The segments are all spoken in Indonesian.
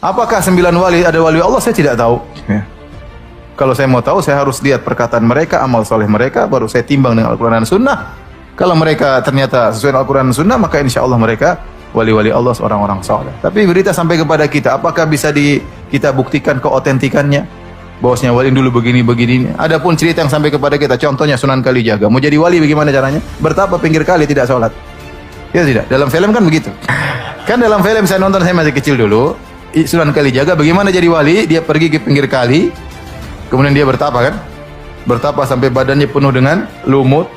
Apakah 9 wali ada wali Allah? Saya tidak tahu. Ya. Kalau saya mau tahu, saya harus lihat perkataan mereka, amal soleh mereka, baru saya timbang dengan Al-Quran dan Sunnah. Kalau mereka ternyata sesuai dengan Al-Quran dan Sunnah, maka insya Allah mereka wali-wali Allah, orang-orang soleh. Tapi berita sampai kepada kita, apakah bisa kita buktikan keotentikannya? Bahwasanya wali dulu begini-begini. Adapun cerita yang sampai kepada kita, contohnya Sunan Kalijaga. Mau jadi wali bagaimana caranya? Bertapa pinggir kali tidak sholat. Ya tidak. Dalam film kan begitu. Kan dalam film saya nonton, saya masih kecil dulu. Sunan Kalijaga bagaimana jadi wali? Dia pergi ke pinggir kali. Kemudian dia bertapa kan? Bertapa sampai badannya penuh dengan lumut.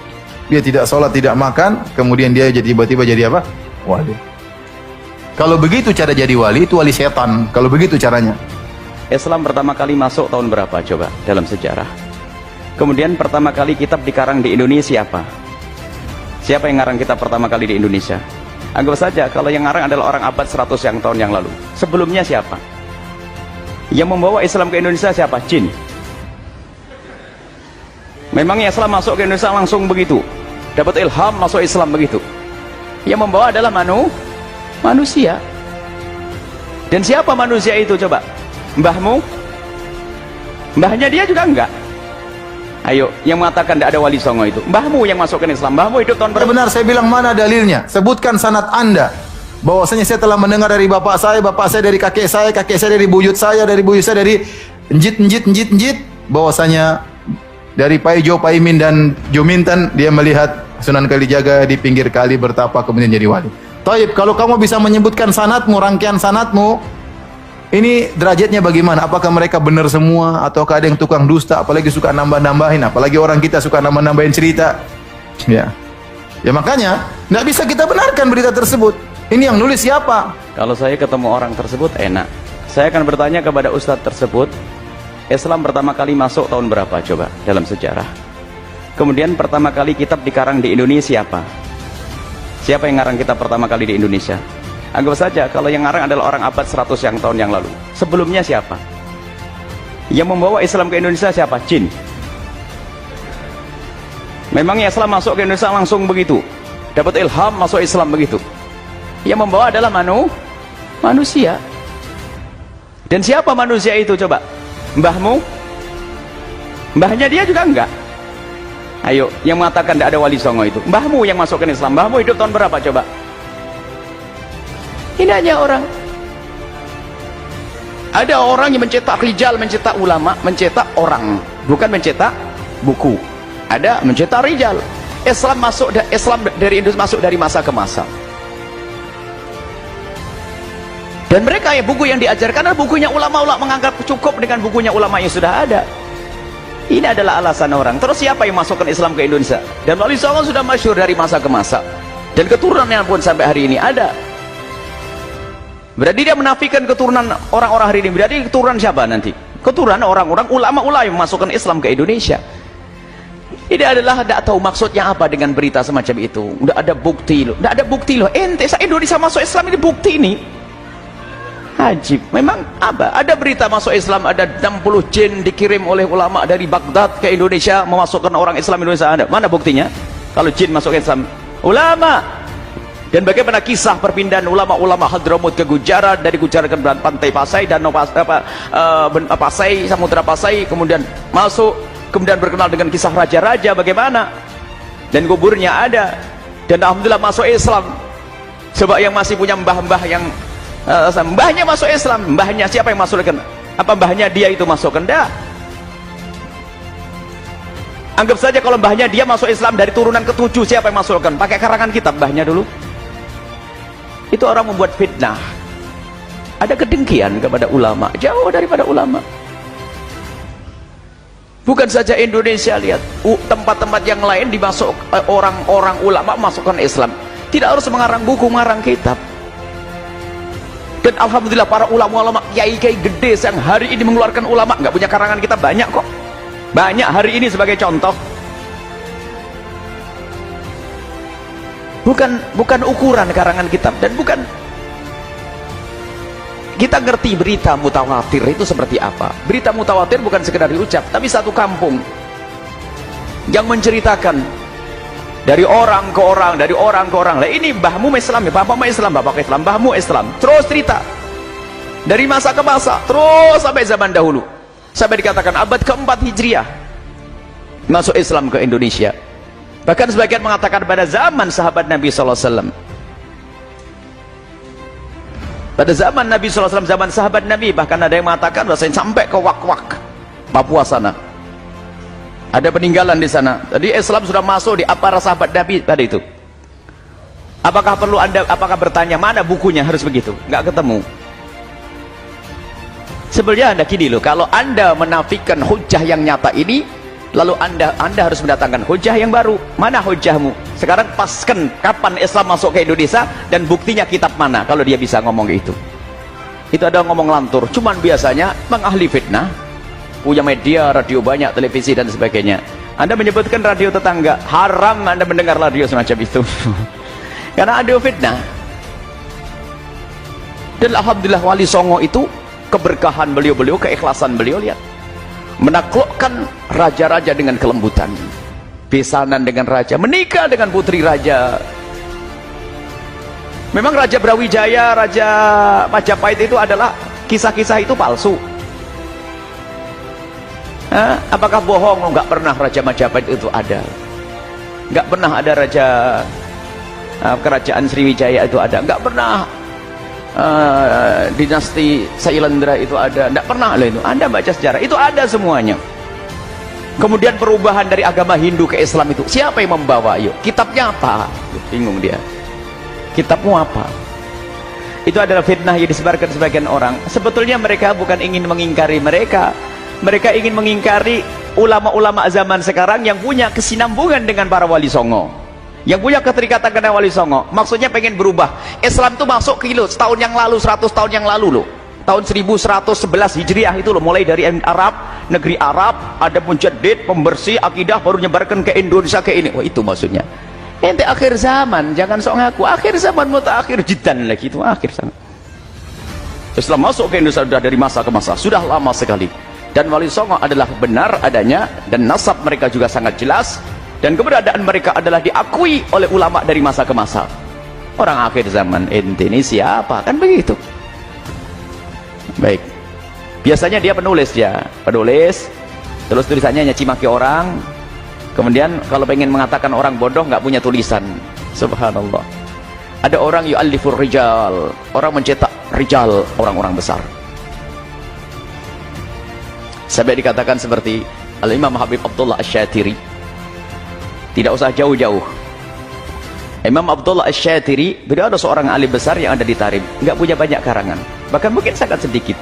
Dia tidak sholat, tidak makan. Kemudian dia tiba-tiba jadi apa? Wali. Kalau begitu cara jadi wali, itu wali setan. Kalau begitu caranya. Islam pertama kali masuk tahun berapa coba dalam sejarah? Kemudian pertama kali kitab dikarang di Indonesia apa? Siapa yang ngarang kitab pertama kali di Indonesia? Anggap saja kalau yang ngarang adalah orang abad 100 tahun yang lalu. Sebelumnya siapa? Yang membawa Islam ke Indonesia siapa? Jin. Memangnya Islam masuk ke Indonesia langsung begitu? Dapat ilham masuk Islam begitu? Yang membawa adalah manusia. Dan siapa manusia itu coba? Mbahmu? Mbahnya dia juga enggak. Ayo, yang mengatakan tidak ada wali songo itu mbahmu yang masukkan Islam. Mbahmu hidup tahun berapa? Benar, saya bilang mana dalilnya? Sebutkan sanad Anda. Bahwasanya saya telah mendengar dari bapak saya dari kakek saya dari buyut saya dari njit. Bahwasanya dari Paijo, Paimin dan Jominten dia melihat Sunan Kalijaga di pinggir kali bertapa kemudian jadi wali. Taib, kalau kamu bisa menyebutkan sanadmu, rangkaian sanadmu, ini derajatnya bagaimana? Apakah mereka benar semua ataukah ada yang tukang dusta, apalagi suka nambah-nambahin, apalagi orang kita suka nambah-nambahin cerita. Ya. Ya makanya enggak bisa kita benarkan berita tersebut. Ini yang nulis siapa? Kalau saya ketemu orang tersebut enak. Saya akan bertanya kepada ustadz tersebut, Islam pertama kali masuk tahun berapa coba dalam sejarah? Kemudian pertama kali kitab dikarang di Indonesia apa? Siapa yang ngarang kitab pertama kali di Indonesia? Anggap saja kalau yang ngarang adalah orang abad 100 tahun yang lalu. Sebelumnya siapa? Yang membawa Islam ke Indonesia siapa? Jin. Memangnya Islam masuk ke Indonesia langsung begitu? Dapat ilham masuk Islam begitu? Yang membawa adalah manusia. Dan siapa manusia itu coba? Mbahmu? Mbahnya dia juga enggak. Ayo, yang mengatakan tidak ada wali songo itu mbahmu yang masukkan Islam. Mbahmu hidup tahun berapa coba? Ini hanya orang. Ada orang yang mencetak rijal, mencetak ulama, mencetak orang, bukan mencetak buku. Ada mencetak rijal. Islam dari Indonesia masuk dari masa ke masa. Dan mereka buku yang diajarkan adalah bukunya ulama-ulama, menganggap cukup dengan bukunya ulama yang sudah ada. Ini adalah alasan orang. Terus siapa yang masukkan Islam ke Indonesia? Dan Wali Songo sudah masyhur dari masa ke masa. Dan keturunannya pun sampai hari ini ada. Berarti dia menafikan keturunan orang-orang hari ini. Berarti keturunan siapa nanti? Keturunan orang-orang ulama-ulama yang memasukkan Islam ke Indonesia. Ini adalah tidak tahu maksudnya apa dengan berita semacam itu. Tidak ada bukti loh. Tidak ada bukti loh. Ente Indonesia masuk Islam ini bukti ini. Ajib. Memang apa? Ada berita masuk Islam, ada 60 jin dikirim oleh ulama dari Baghdad ke Indonesia memasukkan orang Islam Indonesia. Ada. Mana buktinya? Kalau jin masuk Islam, ulama. Dan bagaimana kisah perpindahan ulama-ulama Hadramut ke Gujarat, dari Gujarat ke pantai Pasai dan Pasai, Samudra Pasai, kemudian masuk, kemudian berkenal dengan kisah raja-raja bagaimana, dan kuburnya ada, dan alhamdulillah masuk Islam. Coba yang masih punya mbah-mbah yang mbahnya masuk Islam, mbahnya siapa yang masukkan? Apa mbahnya dia itu masukkan? Enggak. Anggap saja kalau mbahnya dia masuk Islam dari turunan ke-7, siapa yang masukkan? Pakai karangan kitab mbahnya dulu. Itu orang membuat fitnah. Ada kedengkian kepada ulama, jauh daripada ulama. Bukan saja Indonesia, lihat tempat-tempat yang lain dimasuk orang-orang ulama masukkan Islam. Tidak harus mengarang buku, mengarang kitab. Dan alhamdulillah para ulama-ulama kiai-kiai gede yang hari ini mengeluarkan ulama nggak punya karangan kitab banyak kok. Banyak hari ini sebagai contoh. Bukan ukuran karangan kitab, dan bukan kita ngerti berita mutawatir itu seperti apa. Berita mutawatir bukan sekedar diucap, tapi satu kampung yang menceritakan dari orang ke orang, dari orang ke orang. Lah ini mbahmu Islam ya, bapakmu Islam, bapak Islam, mbahmu Islam. Terus cerita. Dari masa ke masa, terus sampai zaman dahulu. Sampai dikatakan abad keempat Hijriah masuk Islam ke Indonesia. Bahkan sebagian mengatakan pada zaman sahabat Nabi SAW. Pada zaman Nabi SAW, zaman sahabat Nabi, bahkan ada yang mengatakan bahwasanya sampai ke Wak-Wak, Papua sana. Ada peninggalan di sana. Jadi Islam sudah masuk di para sahabat Nabi tadi itu. Apakah perlu apakah bertanya mana bukunya harus begitu? Nggak ketemu. Sebenarnya Anda gini loh, kalau Anda menafikan hujah yang nyata ini, lalu Anda harus mendatangkan hujah yang baru. Mana hujahmu? Sekarang paskan kapan Islam masuk ke Indonesia dan buktinya kitab mana, kalau dia bisa ngomong itu. Itu ada ngomong lantur, cuman biasanya mengahli fitnah, punya media, radio banyak, televisi dan sebagainya. Anda menyebutkan radio tetangga, haram Anda mendengar radio semacam itu. Karena ada fitnah. Dan alhamdulillah Wali Songo itu, keberkahan beliau-beliau, keikhlasan beliau, lihat, menaklukkan raja-raja dengan kelembutan, besanan dengan raja, menikah dengan putri raja. Memang Raja Brawijaya, Raja Majapahit itu adalah kisah-kisah itu palsu. Apakah bohong? Nggak pernah Raja Majapahit itu ada. Nggak pernah ada Raja Kerajaan Sriwijaya itu ada. Nggak pernah dinasti Sailendra itu ada. Nggak pernah lah itu. Anda baca sejarah itu ada semuanya. Kemudian perubahan dari agama Hindu ke Islam itu siapa yang membawa? Yuk, kitabnya apa? Bingung dia. Kitabmu apa? Itu adalah fitnah yang disebarkan sebagian orang. Sebetulnya mereka bukan ingin mengingkari mereka. Mereka ingin mengingkari ulama-ulama zaman sekarang yang punya kesinambungan dengan para Wali Songo, yang punya keterikatan dengan Wali Songo. Maksudnya pengen berubah. Islam itu masuk ke setahun yang lalu, 100 tahun yang lalu loh. Tahun 1111 Hijriah itu loh, mulai dari Arab, negeri Arab, ada mujaddid, pembersih akidah, baru nyebarkan ke Indonesia ke ini. Wah, itu maksudnya. Ente akhir zaman, jangan sok ngaku. Akhir zaman mutakhir jiddan lagi, itu akhir zaman. Islam masuk ke Indonesia sudah dari masa ke masa, sudah lama sekali. Dan Wali Songo adalah benar adanya, dan nasab mereka juga sangat jelas, dan keberadaan mereka adalah diakui oleh ulama dari masa ke masa. Orang akhir zaman, ente ini siapa? Kan begitu. Baik, biasanya dia penulis, terus tulisannya nyaci maki orang. Kemudian kalau pengen mengatakan orang bodoh, nggak punya tulisan. Subhanallah. Ada orang yu'allifur rijal, orang mencetak rijal, orang-orang besar. Sampai dikatakan seperti Al-Imam Habib Abdullah Asy-Syatiri. Tidak usah jauh-jauh. Imam Abdullah Asy-Syatiri, beliau ada seorang alim besar yang ada di Tarim, nggak punya banyak karangan, bahkan mungkin sangat sedikit,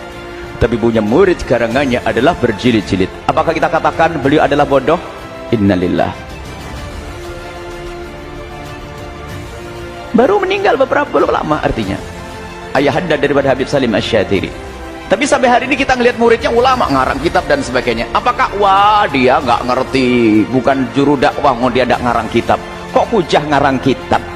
tapi punya murid karangannya adalah berjilid-jilid. Apakah kita katakan beliau adalah bodoh? Innalillah. Baru meninggal belum lama artinya. Ayahanda daripada Habib Salim Asy-Syatiri. Tapi sampai hari ini kita ngelihat muridnya ulama ngarang kitab dan sebagainya. Apakah wah dia nggak ngerti, bukan juru dakwah, dia nggak ngarang kitab? Kok hujah ngarang kitab?